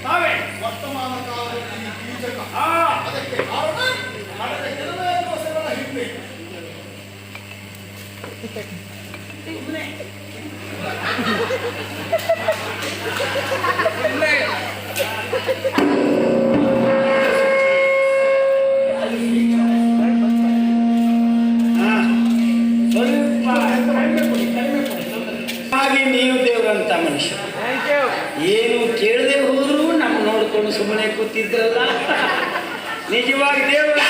ನಾವೇ ವರ್ತಮಾನ ಕಾಲದಲ್ಲಿ ಕೀಚಕ. ಅದಕ್ಕೆ ಕಾರಣ ಕಳೆದ ಕೆಲವೇ ದಿವಸಗಳ ಹಿಂದೆ ಹಾಗೆ ನೀವು ದೇವರಂತ ಮನುಷ್ಯ ಏನು ಕೇಳದೆ ಹೋದ್ರು ನಮ್ಮ ನೋಡ್ಕೊಂಡು ಸುಮ್ಮನೆ ಕೂತಿದ್ರಲ್ಲ. ನಿಜವಾಗಿ ದೇವರು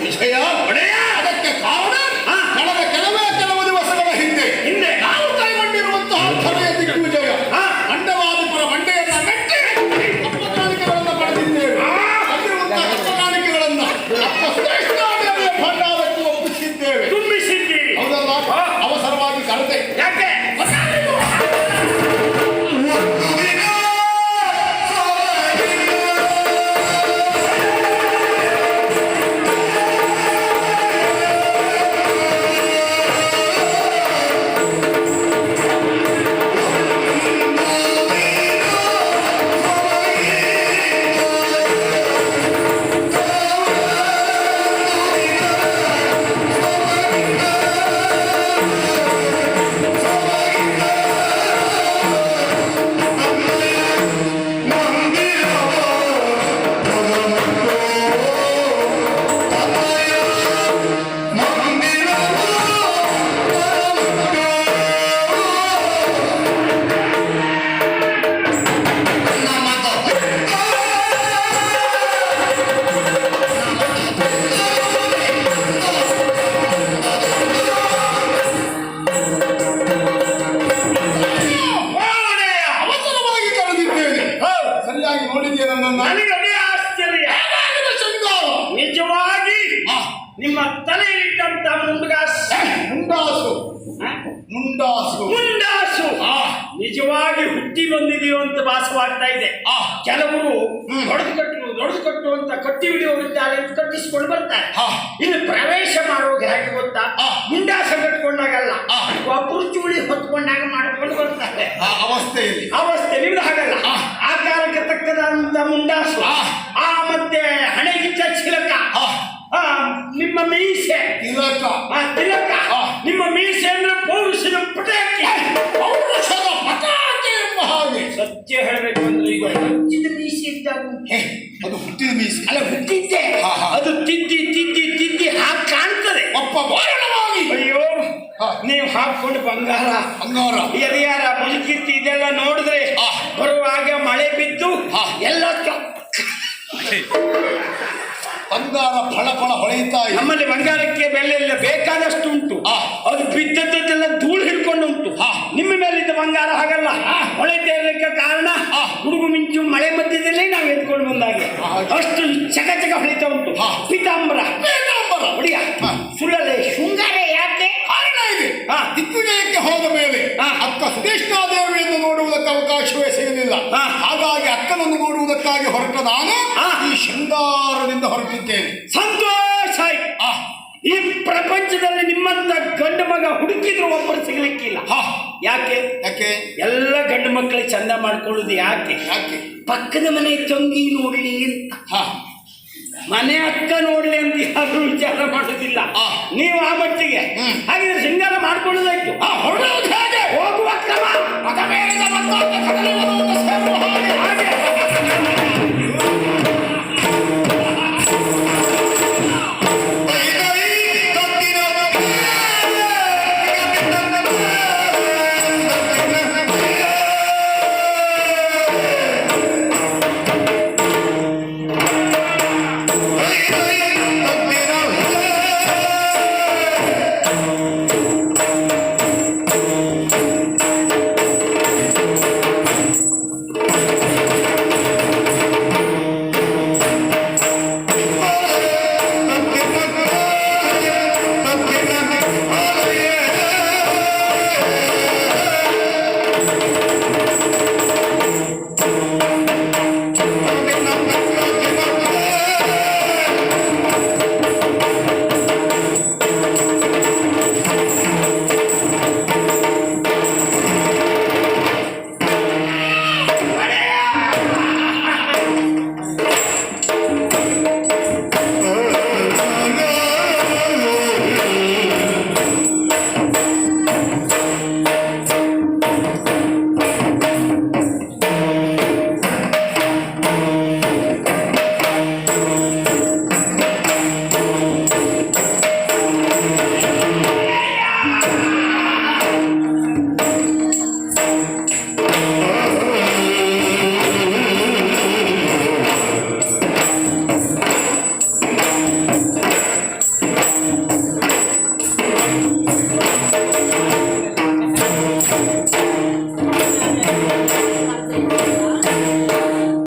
ವಿಷಯ ಒಡೆಯ. ಅದಕ್ಕೆ ಕಾರಣ ಕಳೆದ ಕೆಲವು ದಿವಸಗಳ ಹಿಂದೆ ನಾವು ಕೈಗೊಂಡಿರುವಂತಹ ಸಭೆಯ ದಿಗ್ವಿಜಯ. ಮಂಡವಾದಿಪುರ ಮಂಡೆಯನ್ನ ಮೆಟ್ಟಿ ಕಪ್ಪಕಾಣಿಕೆಗಳನ್ನು ಪಡೆದಿದ್ದೇವೆ. ಅಲ್ಲಿರುವಂತಹ ಕಪ್ಪಕಾಣಿಕೆಗಳನ್ನ ಅಪ್ಪ ಶ್ರೇಷ್ಠಾದೇವಿಯ ಭಂಡಾರಕ್ಕೆ ಒಪ್ಪಿಸಿದ್ದೇವೆ. ತುಂಬಿಸಿದ್ದೀರಿ ಹೌದಲ್ಲ? ಅವಸರವಾಗಿ ಕರೆದೆ. ಯಾಕೆ? ನನಗದೇ ಆಶ್ಚರ್ಯ. ನಿಜವಾಗಿ ನಿಮ್ಮ ತಲೆಯಲ್ಲಿಟ್ಟಂತ ಮುಂಡಾಸು ನಿಜವಾಗಿ ಹುಟ್ಟಿ ಬಂದಿದೆಯೋ ಅಂತ ಭಾಸವಾಗ್ತಾ ಇದೆ. ಕೆಲವರು ದೊಡ್ಡದು ಕಟ್ಟು ಅಂತ ಕಟ್ಟಿ ಹಿಡಿಯೋರಿದ್ದಾರೆ ಅಂತ ಕಟ್ಟಿಸಿಕೊಂಡು ಬರ್ತಾರೆ. ಇಲ್ಲಿ ಪ್ರವೇಶ ಮಾಡುವಾಗ ಹೇಗೆ ಗೊತ್ತಾ? ಮುಂಡಾಸ ಕಟ್ಕೊಂಡಾಗಲ್ಲ, ಒಬ್ಬರು ಚೂಳಿ ಹೊತ್ಕೊಂಡಾಗ ಮಾಡ್ಕೊಂಡು ಬರ್ತಾರೆ. ಅವಸ್ಥೆ ನಿಮ್ದು ಹಾಗಲ್ಲ. ಆಕಾರಕ್ಕೆ ತಕ್ಕದಂತ ಮುಂಡಾಸು, ಮತ್ತೆ ಹಣೆಗಿಚ್ಚ ಚಿಲಕ, ನಿಮ್ಮ ಮೀಸೆ ತಿಲಕ, ನಿಮ್ಮ ಮೀಸೆ ಅಂದ್ರೆ ಪೌರುಷದ ಪಟಾಕಿ. ಸತ್ಯ ಹೇಳಬೇಕು ಅಂದ್ರೆ ಈಗ ಹುಟ್ಟಿದ ಮೀಸೆ ಇದ್ದಾಗ ಅದು ಹುಟ್ಟಿದ ಮೀಸೆ ಅಲ್ಲ, ಹುಟ್ಟಿದ್ದೆ ಅದು ತಿದ್ದಿ ಹಾಕಿ ಕಾಣ್ತದೆ. ಅಯ್ಯೋ, ನೀವು ಹಾಕೊಂಡು ಬಂಗಾರ ಎದೆಯಾರ ಮುದುಕಿರ್ತಿ ಇದೆಲ್ಲ ನೋಡಿದ್ರೆ ಬರುವಾಗ ಮಳೆ ಬಿದ್ದು ಎಲ್ಲ ಬಂಗಾರ ಫಳ ಹೊಳೆಯುತ್ತಾ. ನಮ್ಮಲ್ಲಿ ಬಂಗಾರಕ್ಕೆ ಬೆಲೆ ಇಲ್ಲ, ಬೇಕಾದಷ್ಟು ಉಂಟು. ಅದು ಬಿದ್ದದ್ದೆಲ್ಲ ಧೂಳು ಹಿಡ್ಕೊಂಡು ಉಂಟು. ನಿಮ್ಮ ಮೇಲಿದ್ದ ಬಂಗಾರ ಹಾಗಲ್ಲ, ಹೊಳೆತಾ ಇರಲಿಕ್ಕೆ ಕಾರಣ ಗುಡುಗು ಮಿಂಚು ಮಳೆ ಮಧ್ಯದಲ್ಲೇ ನಾವು ಎದ್ಕೊಂಡು ಬಂದಾಗೆ ಅಷ್ಟು ಚಕ ಹೊಳಿತಾ ಉಂಟು. ಪೀತಾಂಬರ ಹೊಡಿಯ ಸುಳ್ಳಲೆ ಶೃಂಗಾರ ಯಾಕೆ? ಕಾರಣ ಇದೆ. ದಿಗ್ವಿಜಯಕ್ಕೆ ಹೋದ ಮೇಲೆ ಅಕ್ಕ ಸುದೇಶ್ನಾದೇವಿಯನ್ನು ನೋಡುವುದಕ್ಕೆ ಅವಕಾಶವೇ ಸಿಗಲಿಲ್ಲ. ಹಾಗಾಗಿ ಅಕ್ಕನನ್ನು ನೋಡುವುದಕ್ಕಾಗಿ ಹೊರಟ ನಾನು ಈ ಶೃಂಗಾರದಿಂದ ಹೊರಟಿದ್ದೇನೆ. ಸಂತೋಷ. ಈ ಪ್ರಪಂಚದಲ್ಲಿ ನಿಮ್ಮಂತ ಗಂಡು ಮಗ ಹುಡುಕಿದ್ರು ಒಬ್ಬರು ಸಿಗಲಿಕ್ಕಿಲ್ಲ. ಯಾಕೆ? ಎಲ್ಲ ಗಂಡು ಮಕ್ಕಳಿಗೆ ಚಂದ ಮಾಡ್ಕೊಳ್ಳೋದು ಯಾಕೆ? ಪಕ್ಕದ ಮನೆ ತಂಗಿ ನೋಡ್ಲಿ ಅಂತ, ಮನೆ ಅಕ್ಕ ನೋಡ್ಲಿ ಅಂತ ಯಾರು ವಿಚಾರ ಮಾಡೋದಿಲ್ಲ. ನೀವು ಆ ಮಟ್ಟಿಗೆ ಹಾಗಿದ್ರೆ ಶೃಂಗಾರ ಮಾಡ್ಕೊಳ್ಳೋದಾಯ್ತು. ಹೊರಡೋದು ಹೇಗೆ? ಹೋಗುವ ಕ್ರಮ